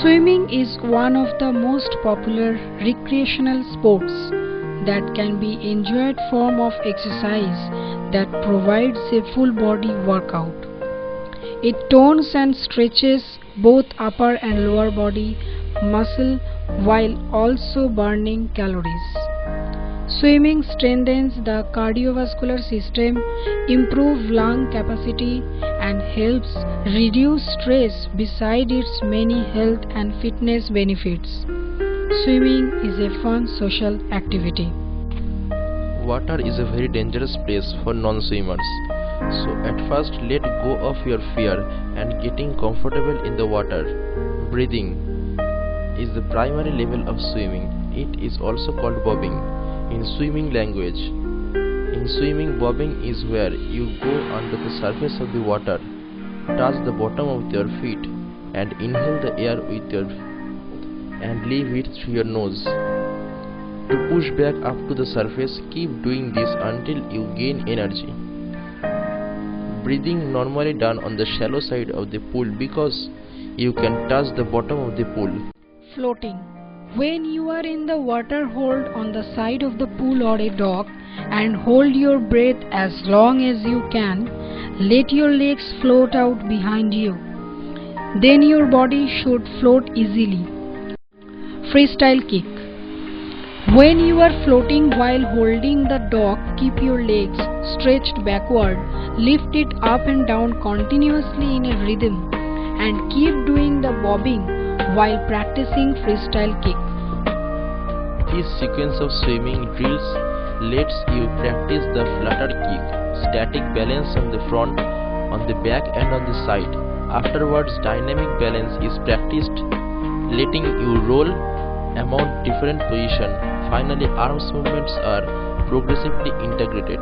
Swimming is one of the most popular recreational sports that can be enjoyed form of exercise that provides a full body workout. It tones and stretches both upper and lower body muscle while also burning calories. Swimming strengthens the cardiovascular system, improves lung capacity, and helps reduce stress beside its many health and fitness benefits. Swimming is a fun social activity. Water is a very dangerous place for non-swimmers. So at first let go of your fear and getting comfortable in the water. Breathing is the primary level of swimming. It is also called bobbing in swimming language. In swimming, bobbing is where you go under the surface of the water, touch the bottom of your feet and inhale the air with your and leave it through your nose. To push back up to the surface, keep doing this until you gain energy. Breathing normally done on the shallow side of the pool because you can touch the bottom of the pool. Floating. When you are in the water, hold on the side of the pool or a dock and hold your breath as long as you can. Let your legs float out behind you. Then your body should float easily. Freestyle kick. When you are floating while holding the dock, keep your legs stretched backward, lift it up and down continuously in a rhythm, and keep doing the bobbing while practicing freestyle kick. This sequence of swimming drills lets you practice the flutter kick, static balance on the front, on the back and on the side. Afterwards, dynamic balance is practiced, letting you roll among different positions. Finally, arms movements are progressively integrated.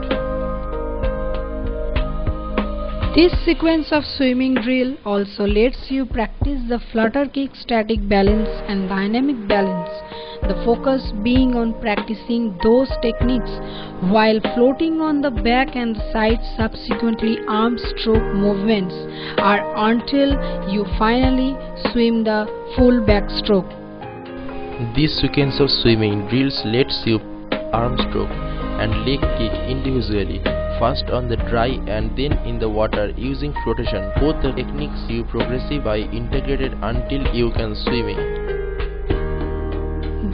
This sequence of swimming drill also lets you practice the flutter kick, static balance and dynamic balance, the focus being on practicing those techniques while floating on the back and the side. Subsequently, arm stroke movements are until you finally swim the full backstroke. This sequence of swimming drills lets you arm stroke and leg kick individually, first on the dry and then in the water using flotation. Both the techniques you progressively integrated until you can swimming.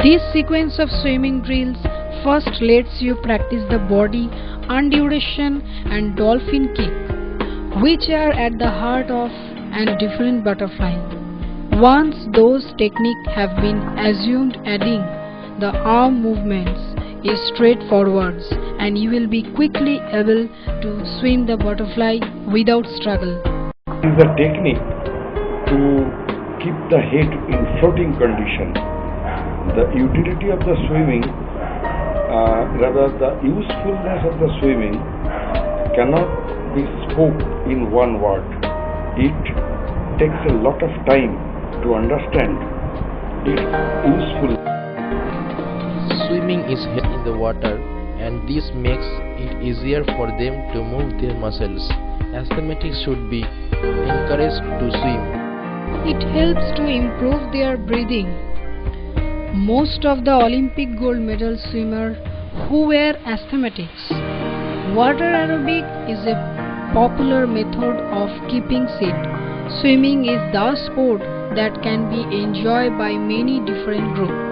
This sequence of swimming drills first lets you practice the body, undulation and dolphin kick, which are at the heart of and different butterfly. Once those techniques have been assumed, adding the arm movements is straightforward and you will be quickly able to swim the butterfly without struggle. It is a technique to keep the head in floating condition. The utility of the swimming, rather the usefulness of the swimming cannot be spoken in one word. It takes a lot of time to understand its useful. Swimming is held in the water and this makes it easier for them to move their muscles. Asthmatics should be encouraged to swim. It helps to improve their breathing. Most of the Olympic gold medal swimmers who wear asthmatics. Water aerobic is a popular method of keeping fit. Swimming is the sport that can be enjoyed by many different groups.